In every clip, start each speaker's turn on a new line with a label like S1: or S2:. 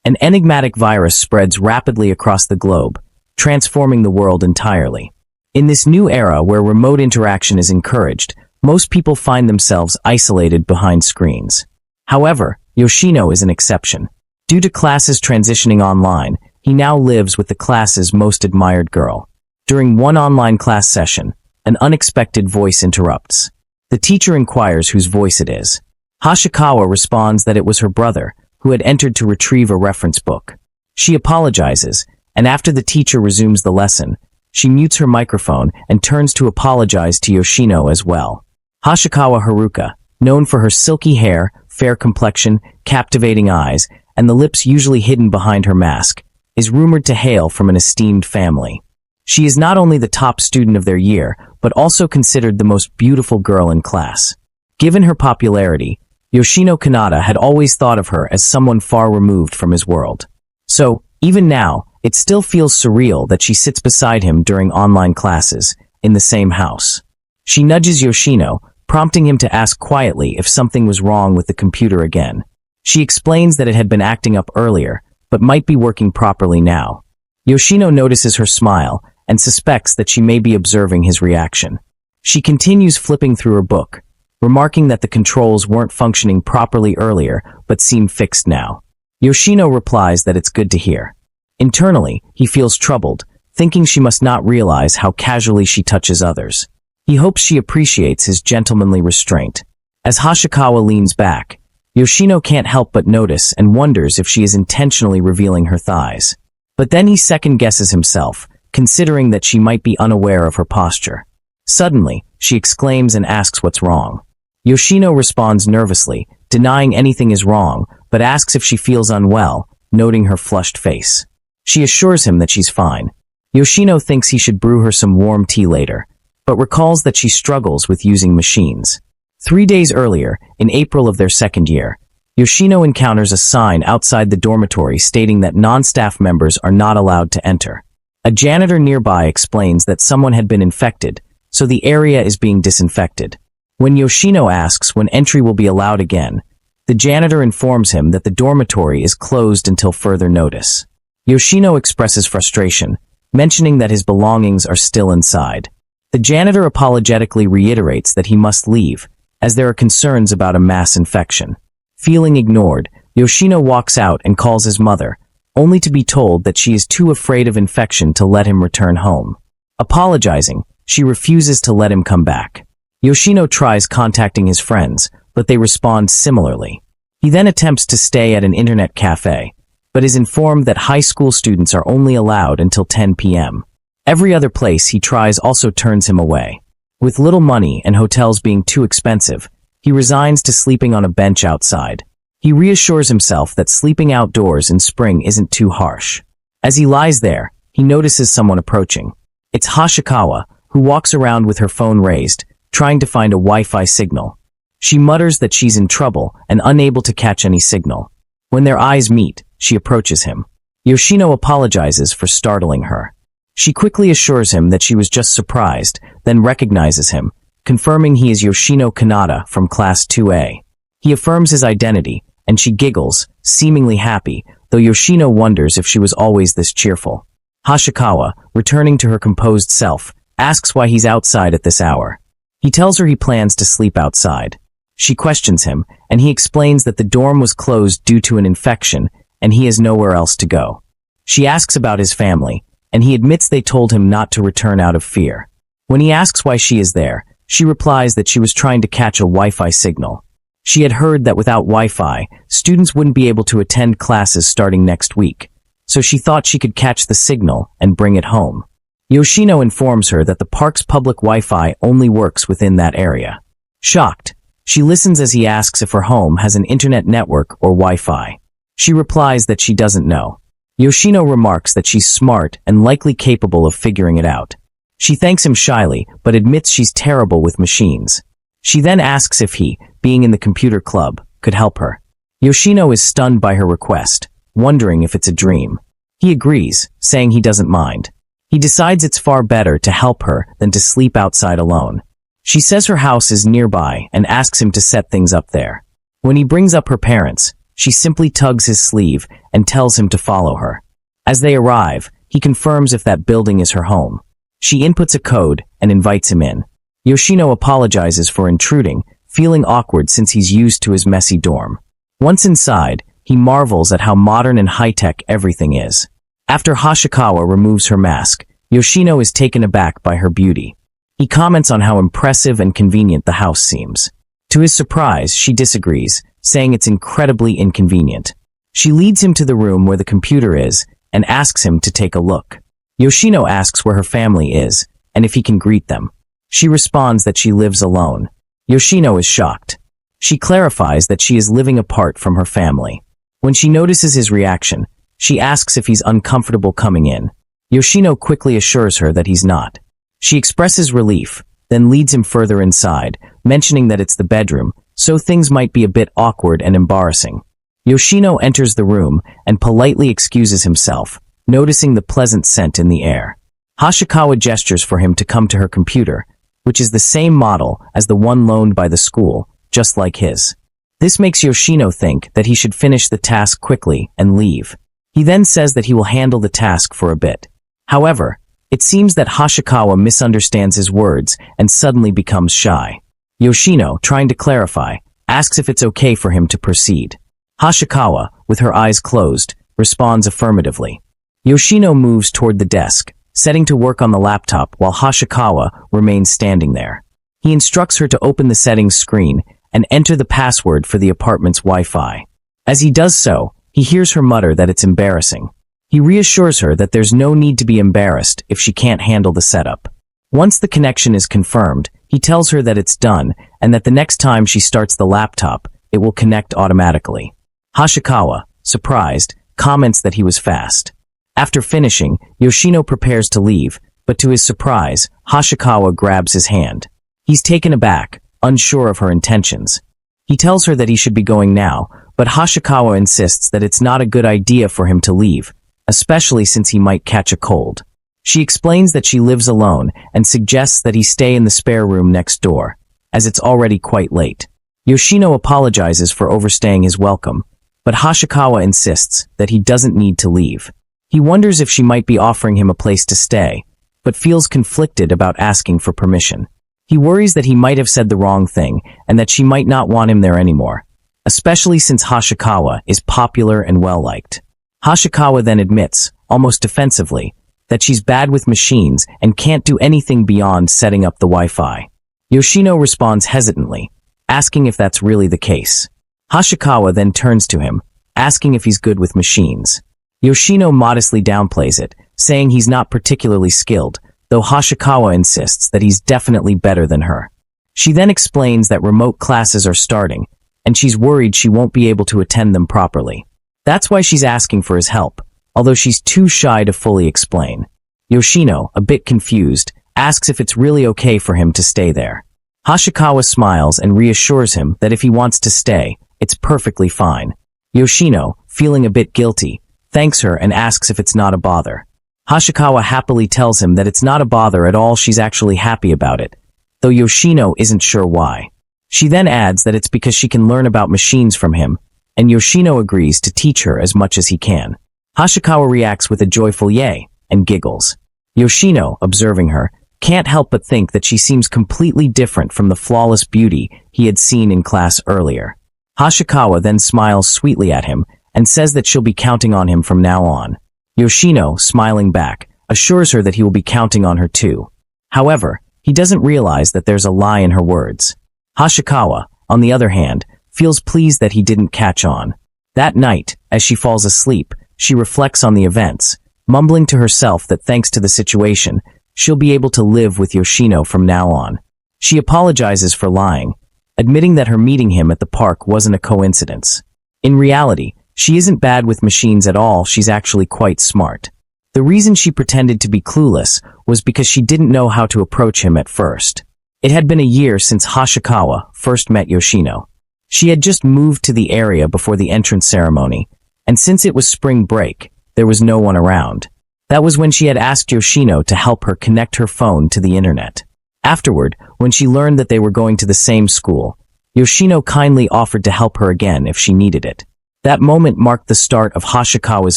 S1: An enigmatic virus spreads rapidly across the globe, transforming the world entirely. In this new era where remote interaction is encouraged, most people find themselves isolated behind screens. However, Yoshino is an exception. Due to classes transitioning online, he now lives with the class's most admired girl. During one online class session, an unexpected voice interrupts. The teacher inquires whose voice it is. Hashikawa responds that it was her brother, who had entered to retrieve a reference book. She apologizes, and after the teacher resumes the lesson, she mutes her microphone and turns to apologize to Yoshino as well. Hashikawa Haruka, known for her silky hair, fair complexion, captivating eyes, and the lips usually hidden behind her mask, is rumored to hail from an esteemed family. She is not only the top student of their year, but also considered the most beautiful girl in class. Given her popularity, Yoshino Kanata had always thought of her as someone far removed from his world. So, even now, it still feels surreal that she sits beside him during online classes, in the same house. She nudges Yoshino, prompting him to ask quietly if something was wrong with the computer again. She explains that it had been acting up earlier, but might be working properly now. Yoshino notices her smile and suspects that she may be observing his reaction. She continues flipping through her book, remarking that the controls weren't functioning properly earlier but seem fixed now. Yoshino replies that it's good to hear. Internally, he feels troubled, thinking she must not realize how casually she touches others. He hopes she appreciates his gentlemanly restraint. As Hashikawa leans back, Yoshino can't help but notice and wonders if she is intentionally revealing her thighs. But then he second-guesses himself, considering that she might be unaware of her posture. Suddenly, she exclaims and asks what's wrong. Yoshino responds nervously, denying anything is wrong, but asks if she feels unwell, noting her flushed face. She assures him that she's fine. Yoshino thinks he should brew her some warm tea later, but recalls that she struggles with using machines. 3 days earlier, in April of their second year, Yoshino encounters a sign outside the dormitory stating that non-staff members are not allowed to enter. A janitor nearby explains that someone had been infected, so the area is being disinfected. When Yoshino asks when entry will be allowed again, the janitor informs him that the dormitory is closed until further notice. Yoshino expresses frustration, mentioning that his belongings are still inside. The janitor apologetically reiterates that he must leave, as there are concerns about a mass infection. Feeling ignored, Yoshino walks out and calls his mother, only to be told that she is too afraid of infection to let him return home. Apologizing, she refuses to let him come back. Yoshino tries contacting his friends, but they respond similarly. He then attempts to stay at an internet cafe, but is informed that high school students are only allowed until 10 p.m. Every other place he tries also turns him away. With little money and hotels being too expensive, he resigns to sleeping on a bench outside. He reassures himself that sleeping outdoors in spring isn't too harsh. As he lies there, he notices someone approaching. It's Hashikawa, who walks around with her phone raised, trying to find a Wi-Fi signal. She mutters that she's in trouble and unable to catch any signal. When their eyes meet, she approaches him. Yoshino apologizes for startling her. She quickly assures him that she was just surprised, then recognizes him, confirming he is Yoshino Kanata from Class 2A. He affirms his identity, and she giggles, seemingly happy, though Yoshino wonders if she was always this cheerful. Hashikawa, returning to her composed self, asks why he's outside at this hour. He tells her he plans to sleep outside. She questions him, and he explains that the dorm was closed due to an infection, and he has nowhere else to go. She asks about his family, and he admits they told him not to return out of fear. When he asks why she is there, she replies that she was trying to catch a Wi-Fi signal. She had heard that without Wi-Fi, students wouldn't be able to attend classes starting next week, so she thought she could catch the signal and bring it home. Yoshino informs her that the park's public Wi-Fi only works within that area. Shocked, she listens as he asks if her home has an internet network or Wi-Fi. She replies that she doesn't know. Yoshino remarks that she's smart and likely capable of figuring it out. She thanks him shyly, but admits she's terrible with machines. She then asks if he, being in the computer club, could help her. Yoshino is stunned by her request, wondering if it's a dream. He agrees, saying he doesn't mind. He decides it's far better to help her than to sleep outside alone. She says her house is nearby and asks him to set things up there. When he brings up her parents, She simply tugs his sleeve and tells him to follow her. As they arrive, he confirms if that building is her home. She inputs a code and invites him in. Yoshino apologizes for intruding, feeling awkward since he's used to his messy dorm. Once inside, he marvels at how modern and high-tech everything is. After Hashikawa removes her mask, Yoshino is taken aback by her beauty. He comments on how impressive and convenient the house seems. To his surprise, she disagrees, saying it's incredibly inconvenient. She leads him to the room where the computer is and asks him to take a look. Yoshino asks where her family is and if he can greet them. She responds that she lives alone. Yoshino is shocked. She clarifies that she is living apart from her family. When she notices his reaction, she asks if he's uncomfortable coming in. Yoshino quickly assures her that he's not. She expresses relief, then leads him further inside, mentioning that it's the bedroom, so things might be a bit awkward and embarrassing. Yoshino enters the room and politely excuses himself, noticing the pleasant scent in the air. Hashikawa gestures for him to come to her computer, which is the same model as the one loaned by the school, just like his. This makes Yoshino think that he should finish the task quickly and leave. He then says that he will handle the task for a bit. However, it seems that Hashikawa misunderstands his words and suddenly becomes shy. Yoshino, trying to clarify, asks if it's okay for him to proceed. Hashikawa, with her eyes closed, responds affirmatively. Yoshino moves toward the desk, setting to work on the laptop while Hashikawa remains standing there. He instructs her to open the settings screen and enter the password for the apartment's Wi-Fi. As he does so, he hears her mutter that it's embarrassing. He reassures her that there's no need to be embarrassed if she can't handle the setup. Once the connection is confirmed, he tells her that it's done and that the next time she starts the laptop, it will connect automatically. Hashikawa, surprised, comments that he was fast. After finishing, Yoshino prepares to leave, but to his surprise, Hashikawa grabs his hand. He's taken aback, unsure of her intentions. He tells her that he should be going now, but Hashikawa insists that it's not a good idea for him to leave, especially since he might catch a cold. She explains that she lives alone and suggests that he stay in the spare room next door, as it's already quite late. Yoshino apologizes for overstaying his welcome, but Hashikawa insists that he doesn't need to leave. He wonders if she might be offering him a place to stay, but feels conflicted about asking for permission. He worries that he might have said the wrong thing and that she might not want him there anymore, especially since Hashikawa is popular and well-liked. Hashikawa then admits, almost defensively, that she's bad with machines and can't do anything beyond setting up the Wi-Fi. Yoshino responds hesitantly, asking if that's really the case. Hashikawa then turns to him, asking if he's good with machines. Yoshino modestly downplays it, saying he's not particularly skilled, though Hashikawa insists that he's definitely better than her. She then explains that remote classes are starting, and she's worried she won't be able to attend them properly. That's why she's asking for his help, although she's too shy to fully explain. Yoshino, a bit confused, asks if it's really okay for him to stay there. Hashikawa smiles and reassures him that if he wants to stay, it's perfectly fine. Yoshino, feeling a bit guilty, thanks her and asks if it's not a bother. Hashikawa happily tells him that it's not a bother at all, she's actually happy about it, though Yoshino isn't sure why. She then adds that it's because she can learn about machines from him, and Yoshino agrees to teach her as much as he can. Hashikawa reacts with a joyful yay and giggles. Yoshino, observing her, can't help but think that she seems completely different from the flawless beauty he had seen in class earlier. Hashikawa then smiles sweetly at him and says that she'll be counting on him from now on. Yoshino, smiling back, assures her that he will be counting on her too. However, he doesn't realize that there's a lie in her words. Hashikawa, on the other hand, feels pleased that he didn't catch on. That night, as she falls asleep, she reflects on the events, mumbling to herself that thanks to the situation, she'll be able to live with Yoshino from now on. She apologizes for lying, admitting that her meeting him at the park wasn't a coincidence. In reality, she isn't bad with machines at all, she's actually quite smart. The reason she pretended to be clueless was because she didn't know how to approach him at first. It had been a year since Hashikawa first met Yoshino. She had just moved to the area before the entrance ceremony, and since it was spring break, there was no one around. That was when she had asked Yoshino to help her connect her phone to the internet. Afterward, when she learned that they were going to the same school, Yoshino kindly offered to help her again if she needed it. That moment marked the start of Hashikawa's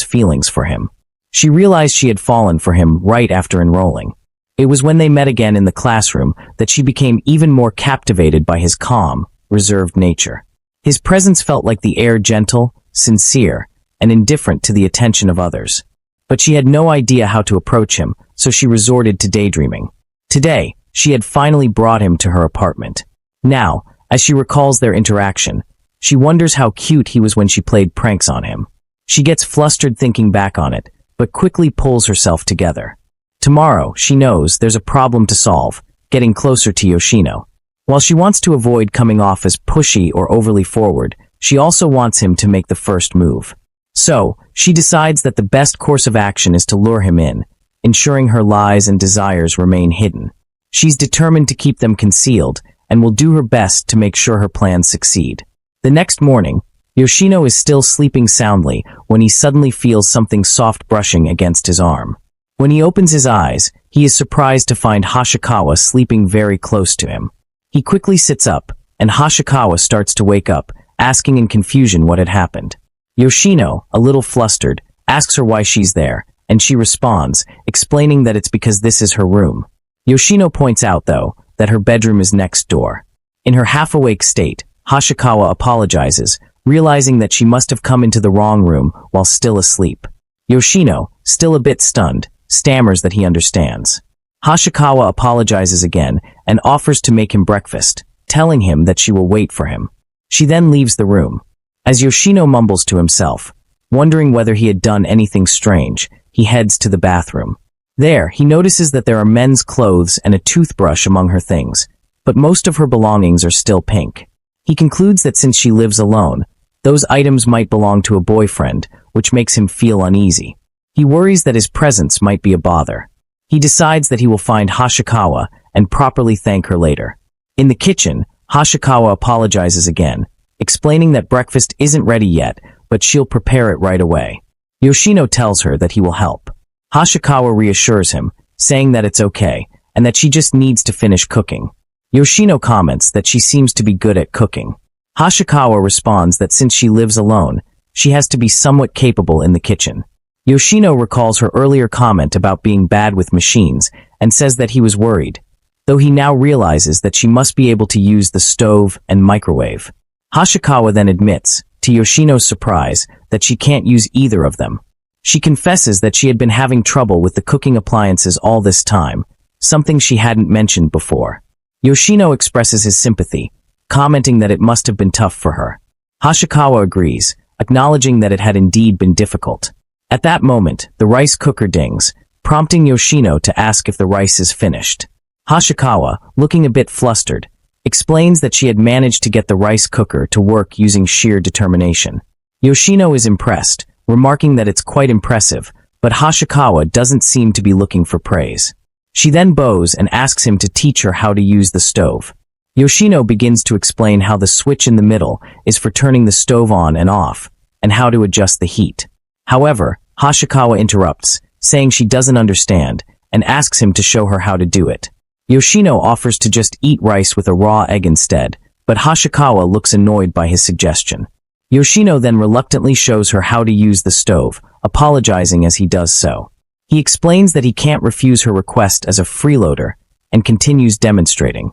S1: feelings for him. She realized she had fallen for him right after enrolling. It was when they met again in the classroom that she became even more captivated by his calm, reserved nature. His presence felt like the air, gentle, sincere, and indifferent to the attention of others. But she had no idea how to approach him, so she resorted to daydreaming. Today, she had finally brought him to her apartment. Now, as she recalls their interaction, she wonders how cute he was when she played pranks on him. She gets flustered thinking back on it, but quickly pulls herself together. Tomorrow, she knows there's a problem to solve, getting closer to Yoshino. While she wants to avoid coming off as pushy or overly forward, she also wants him to make the first move. So, she decides that the best course of action is to lure him in, ensuring her lies and desires remain hidden. She's determined to keep them concealed, and will do her best to make sure her plans succeed. The next morning, Yoshino is still sleeping soundly when he suddenly feels something soft brushing against his arm. When he opens his eyes, he is surprised to find Hashikawa sleeping very close to him. He quickly sits up, and Hashikawa starts to wake up, asking in confusion what had happened. Yoshino, a little flustered, asks her why she's there, and she responds, explaining that it's because this is her room. Yoshino points out, though, that her bedroom is next door. In her half-awake state, Hashikawa apologizes, realizing that she must have come into the wrong room while still asleep. Yoshino, still a bit stunned, stammers that he understands. Hashikawa apologizes again and offers to make him breakfast, telling him that she will wait for him. She then leaves the room. As Yoshino mumbles to himself, wondering whether he had done anything strange, he heads to the bathroom. There, he notices that there are men's clothes and a toothbrush among her things, but most of her belongings are still pink. He concludes that since she lives alone, those items might belong to a boyfriend, which makes him feel uneasy. He worries that his presence might be a bother. He decides that he will find Hashikawa and properly thank her later. In the kitchen, Hashikawa apologizes again, explaining that breakfast isn't ready yet, but she'll prepare it right away. Yoshino tells her that he will help. Hashikawa reassures him, saying that it's okay, and that she just needs to finish cooking. Yoshino comments that she seems to be good at cooking. Hashikawa responds that since she lives alone, she has to be somewhat capable in the kitchen. Yoshino recalls her earlier comment about being bad with machines and says that he was worried, though he now realizes that she must be able to use the stove and microwave. Hashikawa then admits, to Yoshino's surprise, that she can't use either of them. She confesses that she had been having trouble with the cooking appliances all this time, something she hadn't mentioned before. Yoshino expresses his sympathy, commenting that it must have been tough for her. Hashikawa agrees, acknowledging that it had indeed been difficult. At that moment, the rice cooker dings, prompting Yoshino to ask if the rice is finished. Hashikawa, looking a bit flustered, explains that she had managed to get the rice cooker to work using sheer determination. Yoshino is impressed, remarking that it's quite impressive, but Hashikawa doesn't seem to be looking for praise. She then bows and asks him to teach her how to use the stove. Yoshino begins to explain how the switch in the middle is for turning the stove on and off, and how to adjust the heat. However, Hashikawa interrupts, saying she doesn't understand, and asks him to show her how to do it. Yoshino offers to just eat rice with a raw egg instead, but Hashikawa looks annoyed by his suggestion. Yoshino then reluctantly shows her how to use the stove, apologizing as he does so. He explains that he can't refuse her request as a freeloader, and continues demonstrating.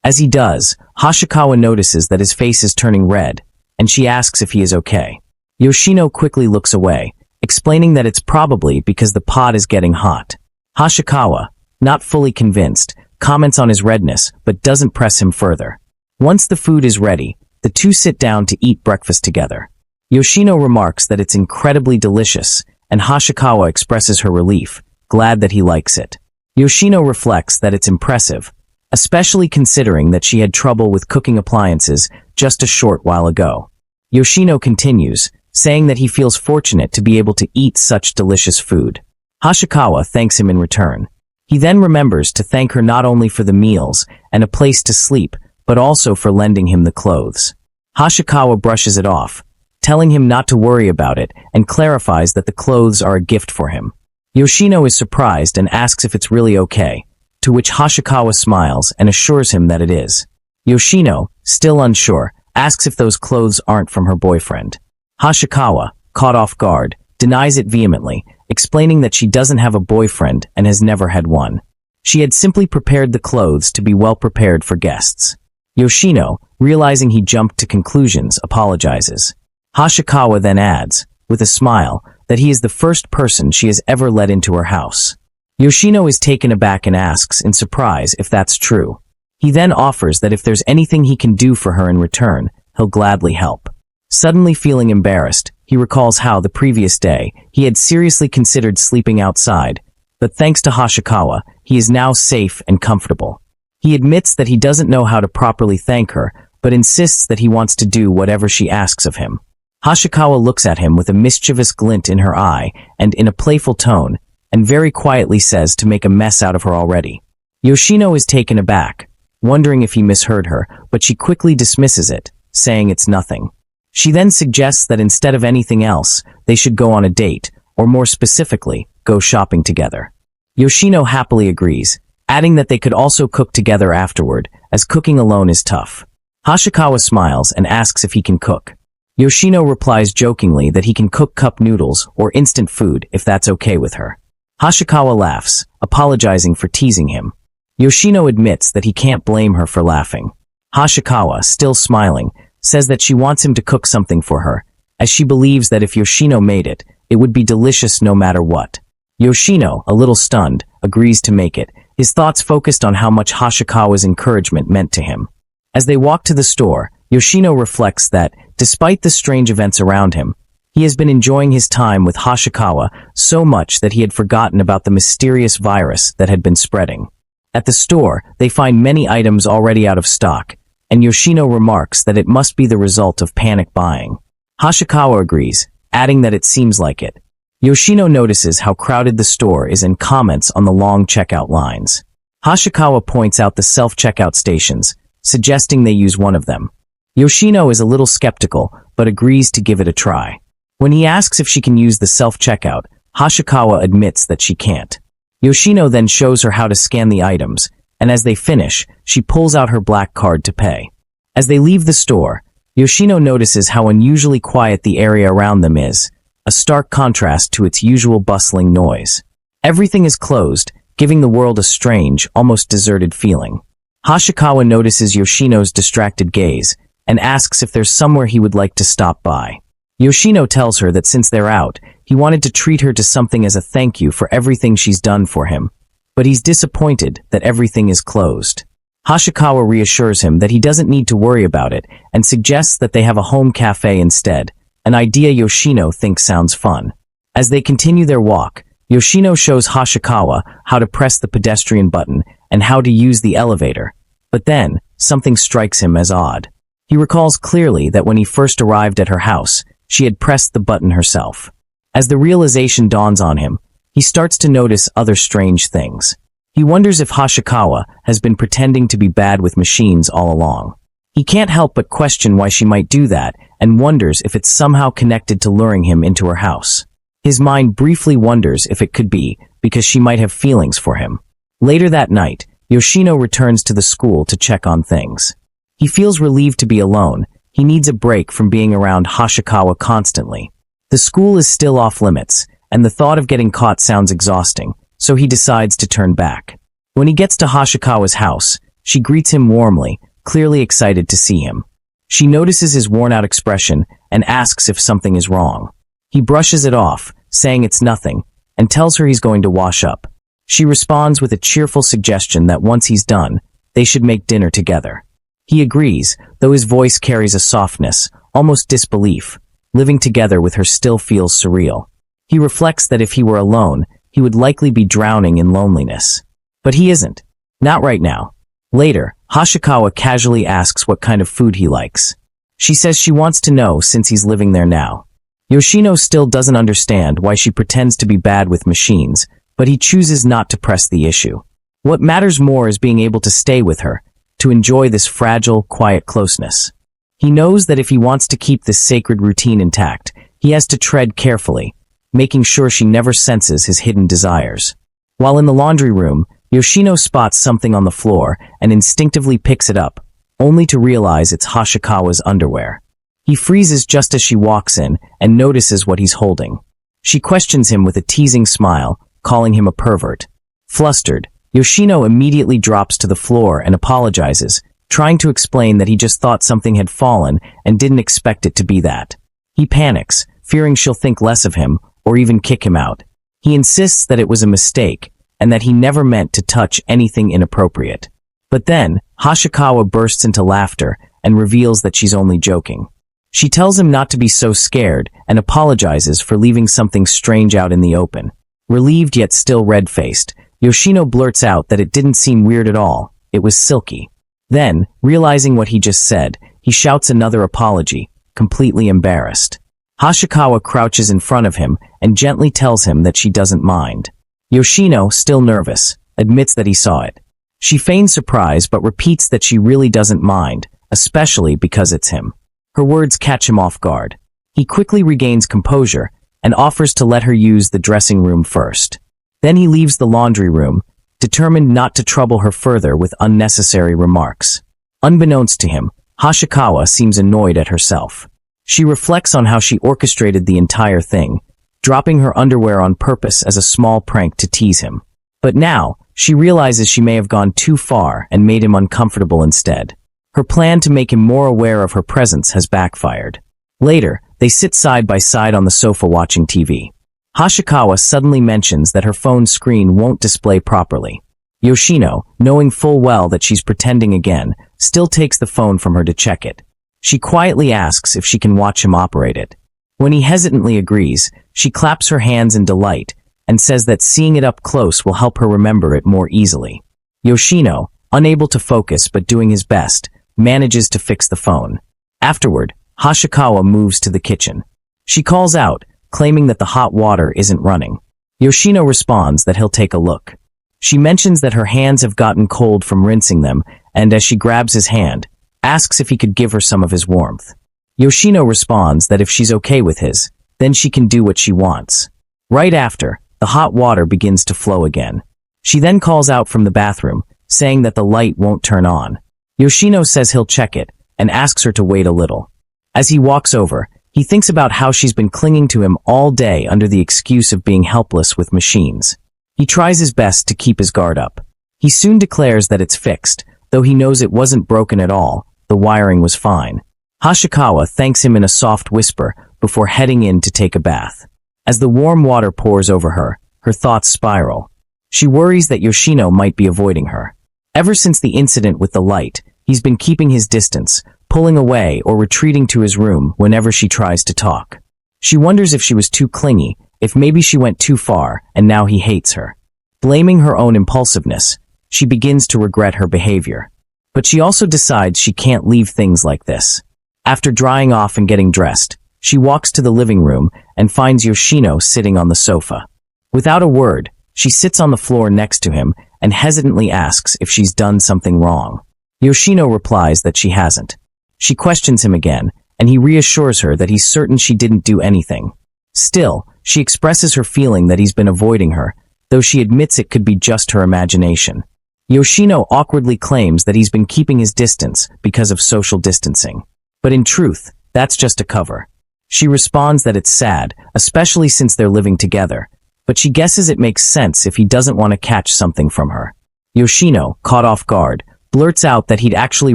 S1: As he does, Hashikawa notices that his face is turning red, and she asks if he is okay. Yoshino quickly looks away, explaining that it's probably because the pot is getting hot. Hashikawa, not fully convinced, comments on his redness, but doesn't press him further. Once the food is ready, the two sit down to eat breakfast together. Yoshino remarks that it's incredibly delicious, and Hashikawa expresses her relief, glad that he likes it. Yoshino reflects that it's impressive, especially considering that she had trouble with cooking appliances just a short while ago. Yoshino continues, saying that he feels fortunate to be able to eat such delicious food. Hashikawa thanks him in return. He then remembers to thank her not only for the meals and a place to sleep, but also for lending him the clothes. Hashikawa brushes it off, telling him not to worry about it, and clarifies that the clothes are a gift for him. Yoshino is surprised and asks if it's really okay, to which Hashikawa smiles and assures him that it is. Yoshino, still unsure, asks if those clothes aren't from her boyfriend. Hashikawa, caught off guard, denies it vehemently, explaining that she doesn't have a boyfriend and has never had one. She had simply prepared the clothes to be well prepared for guests. Yoshino, realizing he jumped to conclusions, apologizes. Hashikawa then adds, with a smile, that he is the first person she has ever let into her house. Yoshino is taken aback and asks in surprise if that's true. He then offers that if there's anything he can do for her in return, he'll gladly help. Suddenly feeling embarrassed, he recalls how, the previous day, he had seriously considered sleeping outside, but thanks to Hashikawa, he is now safe and comfortable. He admits that he doesn't know how to properly thank her, but insists that he wants to do whatever she asks of him. Hashikawa looks at him with a mischievous glint in her eye and in a playful tone, and very quietly says to make a mess out of her already. Yoshino is taken aback, wondering if he misheard her, but she quickly dismisses it, saying it's nothing. She then suggests that instead of anything else, they should go on a date, or more specifically, go shopping together. Yoshino happily agrees, adding that they could also cook together afterward, as cooking alone is tough. Hashikawa smiles and asks if he can cook. Yoshino replies jokingly that he can cook cup noodles or instant food if that's okay with her. Hashikawa laughs, apologizing for teasing him. Yoshino admits that he can't blame her for laughing. Hashikawa, still smiling, says that she wants him to cook something for her, as she believes that if Yoshino made it, it would be delicious no matter what. Yoshino, a little stunned, agrees to make it, his thoughts focused on how much Hashikawa's encouragement meant to him. As they walk to the store, Yoshino reflects that, despite the strange events around him, he has been enjoying his time with Hashikawa so much that he had forgotten about the mysterious virus that had been spreading. At the store, they find many items already out of stock, and Yoshino remarks that it must be the result of panic buying. Hashikawa agrees, adding that it seems like it. Yoshino notices how crowded the store is and comments on the long checkout lines. Hashikawa points out the self-checkout stations, suggesting they use one of them. Yoshino is a little skeptical, but agrees to give it a try. When he asks if she can use the self-checkout, Hashikawa admits that she can't. Yoshino then shows her how to scan the items, and as they finish, she pulls out her black card to pay. As they leave the store, Yoshino notices how unusually quiet the area around them is, a stark contrast to its usual bustling noise. Everything is closed, giving the world a strange, almost deserted feeling. Hashikawa notices Yoshino's distracted gaze, and asks if there's somewhere he would like to stop by. Yoshino tells her that since they're out, he wanted to treat her to something as a thank you for everything she's done for him, but he's disappointed that everything is closed. Hashikawa reassures him that he doesn't need to worry about it and suggests that they have a home cafe instead, an idea Yoshino thinks sounds fun. As they continue their walk, Yoshino shows Hashikawa how to press the pedestrian button and how to use the elevator, but then something strikes him as odd. He recalls clearly that when he first arrived at her house, she had pressed the button herself. As the realization dawns on him, he starts to notice other strange things. He wonders if Hashikawa has been pretending to be bad with machines all along. He can't help but question why she might do that and wonders if it's somehow connected to luring him into her house. His mind briefly wonders if it could be because she might have feelings for him. Later that night, Yoshino returns to the school to check on things. He feels relieved to be alone. He needs a break from being around Hashikawa constantly. The school is still off limits, and the thought of getting caught sounds exhausting, so he decides to turn back. When he gets to Hashikawa's house, she greets him warmly, clearly excited to see him. She notices his worn-out expression and asks if something is wrong. He brushes it off, saying it's nothing, and tells her he's going to wash up. She responds with a cheerful suggestion that once he's done, they should make dinner together. He agrees, though his voice carries a softness, almost disbelief. Living together with her still feels surreal. He reflects that if he were alone, he would likely be drowning in loneliness. But he isn't. Not right now. Later, Hashikawa casually asks what kind of food he likes. She says she wants to know since he's living there now. Yoshino still doesn't understand why she pretends to be bad with machines, but he chooses not to press the issue. What matters more is being able to stay with her, to enjoy this fragile, quiet closeness. He knows that if he wants to keep this sacred routine intact, he has to tread carefully, making sure she never senses his hidden desires. While in the laundry room, Yoshino spots something on the floor and instinctively picks it up, only to realize it's Hashikawa's underwear. He freezes just as she walks in and notices what he's holding. She questions him with a teasing smile, calling him a pervert. Flustered, Yoshino immediately drops to the floor and apologizes, trying to explain that he just thought something had fallen and didn't expect it to be that. He panics, fearing she'll think less of him or even kick him out. He insists that it was a mistake and that he never meant to touch anything inappropriate. But then, Hashikawa bursts into laughter and reveals that she's only joking. She tells him not to be so scared and apologizes for leaving something strange out in the open. Relieved yet still red-faced, Yoshino blurts out that it didn't seem weird at all, it was silky. Then, realizing what he just said, he shouts another apology, completely embarrassed. Hashikawa crouches in front of him and gently tells him that she doesn't mind. Yoshino, still nervous, admits that he saw it. She feigns surprise but repeats that she really doesn't mind, especially because it's him. Her words catch him off guard. He quickly regains composure and offers to let her use the dressing room first. Then he leaves the laundry room, determined not to trouble her further with unnecessary remarks. Unbeknownst to him, Hashikawa seems annoyed at herself. She reflects on how she orchestrated the entire thing, dropping her underwear on purpose as a small prank to tease him. But now, she realizes she may have gone too far and made him uncomfortable instead. Her plan to make him more aware of her presence has backfired. Later, they sit side by side on the sofa watching TV. Hashikawa suddenly mentions that her phone screen won't display properly. Yoshino, knowing full well that she's pretending again, still takes the phone from her to check it. She quietly asks if she can watch him operate it. When he hesitantly agrees, she claps her hands in delight and says that seeing it up close will help her remember it more easily. Yoshino, unable to focus but doing his best, manages to fix the phone. Afterward, Hashikawa moves to the kitchen. She calls out, claiming that the hot water isn't running. Yoshino responds that he'll take a look. She mentions that her hands have gotten cold from rinsing them, and as she grabs his hand, asks if he could give her some of his warmth. Yoshino responds that if she's okay with his, then she can do what she wants. Right after, the hot water begins to flow again. She then calls out from the bathroom, saying that the light won't turn on. Yoshino says he'll check it, and asks her to wait a little. As he walks over, he thinks about how she's been clinging to him all day under the excuse of being helpless with machines. He tries his best to keep his guard up. He soon declares that it's fixed, though he knows it wasn't broken at all, the wiring was fine. Hashikawa thanks him in a soft whisper before heading in to take a bath. As the warm water pours over her, her thoughts spiral. She worries that Yoshino might be avoiding her. Ever since the incident with the light, he's been keeping his distance, pulling away or retreating to his room whenever she tries to talk. She wonders if she was too clingy, if maybe she went too far and now he hates her. Blaming her own impulsiveness, she begins to regret her behavior. But she also decides she can't leave things like this. After drying off and getting dressed, she walks to the living room and finds Yoshino sitting on the sofa. Without a word, she sits on the floor next to him and hesitantly asks if she's done something wrong. Yoshino replies that she hasn't. She questions him again, and he reassures her that he's certain she didn't do anything. Still, she expresses her feeling that he's been avoiding her, though she admits it could be just her imagination. Yoshino awkwardly claims that he's been keeping his distance because of social distancing. But in truth, that's just a cover. She responds that it's sad, especially since they're living together, but she guesses it makes sense if he doesn't want to catch something from her. Yoshino, caught off guard, blurts out that he'd actually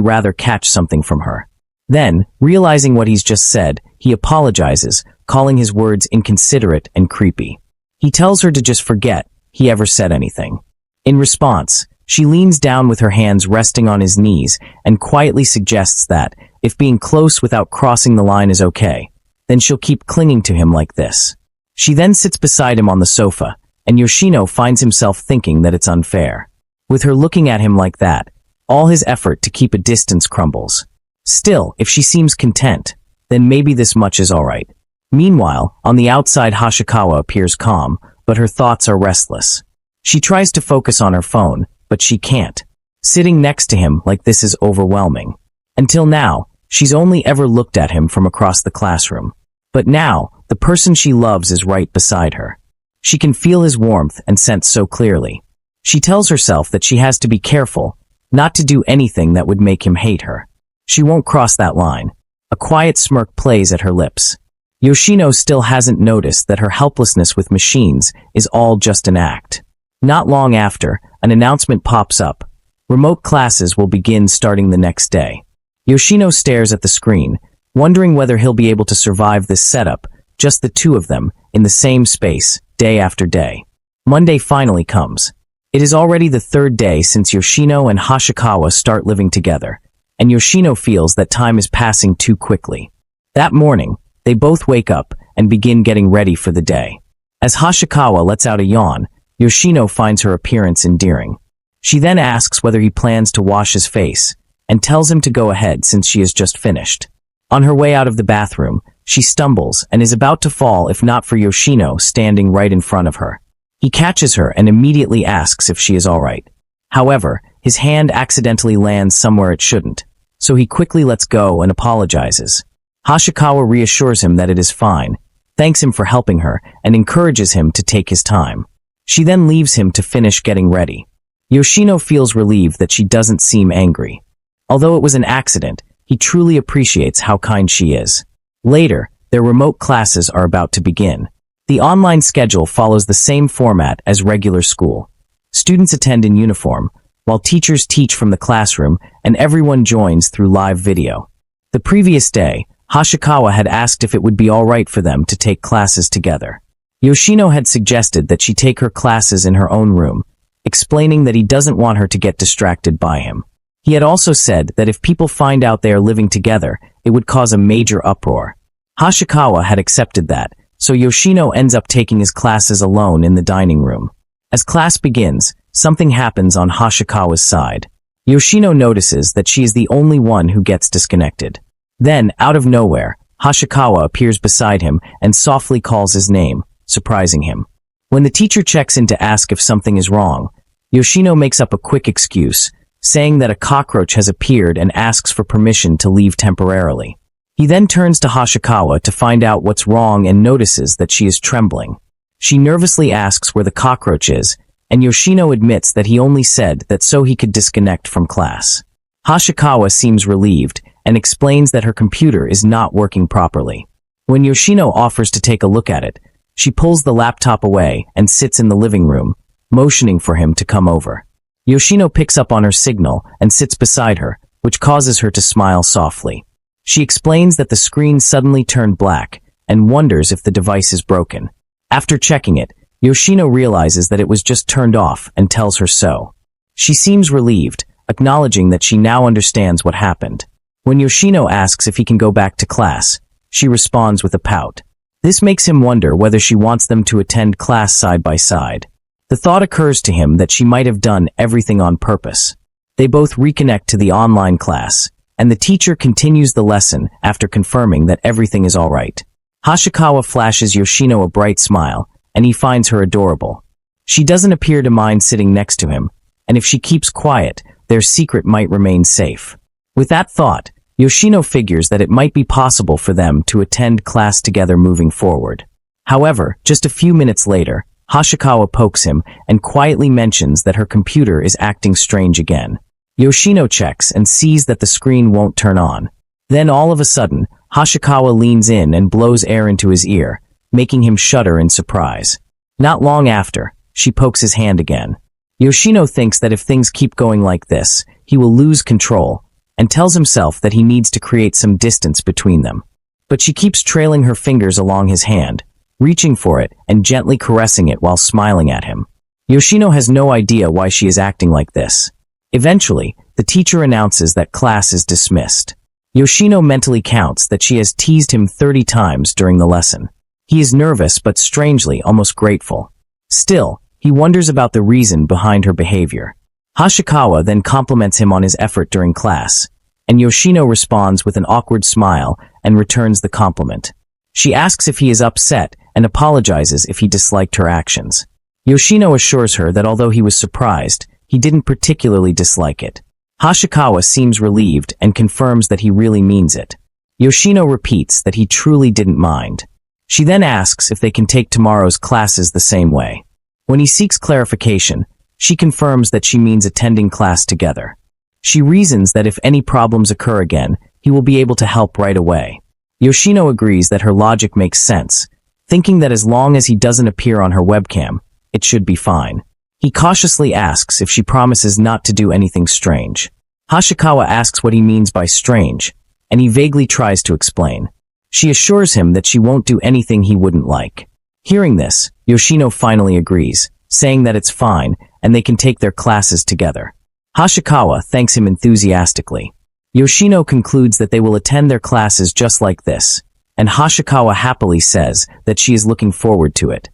S1: rather catch something from her. Then, realizing what he's just said, he apologizes, calling his words inconsiderate and creepy. He tells her to just forget he ever said anything. In response, she leans down with her hands resting on his knees and quietly suggests that, if being close without crossing the line is okay, then she'll keep clinging to him like this. She then sits beside him on the sofa, and Yoshino finds himself thinking that it's unfair. With her looking at him like that, all his effort to keep a distance crumbles. Still, if she seems content, then maybe this much is alright. Meanwhile, on the outside Hashikawa appears calm, but her thoughts are restless. She tries to focus on her phone, but she can't. Sitting next to him like this is overwhelming. Until now, she's only ever looked at him from across the classroom. But now, the person she loves is right beside her. She can feel his warmth and sense so clearly. She tells herself that she has to be careful, not to do anything that would make him hate her. She won't cross that line. A quiet smirk plays at her lips. Yoshino still hasn't noticed that her helplessness with machines is all just an act. Not long after, an announcement pops up. Remote classes will begin starting the next day. Yoshino stares at the screen, wondering whether he'll be able to survive this setup, just the two of them, in the same space, day after day. Monday finally comes. It is already the third day since Yoshino and Hashikawa start living together, and Yoshino feels that time is passing too quickly. That morning, they both wake up and begin getting ready for the day. As Hashikawa lets out a yawn, Yoshino finds her appearance endearing. She then asks whether he plans to wash his face, and tells him to go ahead since she has just finished. On her way out of the bathroom, she stumbles and is about to fall if not for Yoshino standing right in front of her. He catches her and immediately asks if she is alright. However, his hand accidentally lands somewhere it shouldn't, so he quickly lets go and apologizes. Hashikawa reassures him that it is fine, thanks him for helping her, and encourages him to take his time. She then leaves him to finish getting ready. Yoshino feels relieved that she doesn't seem angry. Although it was an accident, he truly appreciates how kind she is. Later, their remote classes are about to begin. The online schedule follows the same format as regular school. Students attend in uniform, while teachers teach from the classroom and everyone joins through live video. The previous day, Hashikawa had asked if it would be alright for them to take classes together. Yoshino had suggested that she take her classes in her own room, explaining that he doesn't want her to get distracted by him. He had also said that if people find out they are living together, it would cause a major uproar. Hashikawa had accepted that, so Yoshino ends up taking his classes alone in the dining room. As class begins, something happens on Hashikawa's side. Yoshino notices that she is the only one who gets disconnected. Then, out of nowhere, Hashikawa appears beside him and softly calls his name, surprising him. When the teacher checks in to ask if something is wrong, Yoshino makes up a quick excuse, saying that a cockroach has appeared and asks for permission to leave temporarily. He then turns to Hashikawa to find out what's wrong and notices that she is trembling. She nervously asks where the cockroach is, and Yoshino admits that he only said that so he could disconnect from class. Hashikawa seems relieved and explains that her computer is not working properly. When Yoshino offers to take a look at it, she pulls the laptop away and sits in the living room, motioning for him to come over. Yoshino picks up on her signal and sits beside her, which causes her to smile softly. She explains that the screen suddenly turned black and wonders if the device is broken. After checking it, Yoshino realizes that it was just turned off and tells her so. She seems relieved, acknowledging that she now understands what happened. When Yoshino asks if he can go back to class, she responds with a pout. This makes him wonder whether she wants them to attend class side by side. The thought occurs to him that she might have done everything on purpose. They both reconnect to the online class, and the teacher continues the lesson after confirming that everything is alright. Hashikawa flashes Yoshino a bright smile, and he finds her adorable. She doesn't appear to mind sitting next to him, and if she keeps quiet, their secret might remain safe. With that thought, Yoshino figures that it might be possible for them to attend class together moving forward. However, just a few minutes later, Hashikawa pokes him and quietly mentions that her computer is acting strange again. Yoshino checks and sees that the screen won't turn on. Then all of a sudden, Hashikawa leans in and blows air into his ear, making him shudder in surprise. Not long after, she pokes his hand again. Yoshino thinks that if things keep going like this, he will lose control, and tells himself that he needs to create some distance between them. But she keeps trailing her fingers along his hand, reaching for it and gently caressing it while smiling at him. Yoshino has no idea why she is acting like this. Eventually, the teacher announces that class is dismissed. Yoshino mentally counts that she has teased him 30 times during the lesson. He is nervous but strangely almost grateful. Still, he wonders about the reason behind her behavior. Hashikawa then compliments him on his effort during class, and Yoshino responds with an awkward smile and returns the compliment. She asks if he is upset and apologizes if he disliked her actions. Yoshino assures her that although he was surprised, he didn't particularly dislike it. Hashikawa seems relieved and confirms that he really means it. Yoshino repeats that he truly didn't mind. She then asks if they can take tomorrow's classes the same way. When he seeks clarification, she confirms that she means attending class together. She reasons that if any problems occur again, he he will be able to help right away. Yoshino agrees that her logic makes sense, thinking that as long as he doesn't appear on her webcam, it should be fine. He cautiously asks if she promises not to do anything strange. Hashikawa asks what he means by strange, and he vaguely tries to explain. She assures him that she won't do anything he wouldn't like. Hearing this, Yoshino finally agrees, saying that it's fine and they can take their classes together. Hashikawa thanks him enthusiastically. Yoshino concludes that they will attend their classes just like this, and Hashikawa happily says that she is looking forward to it.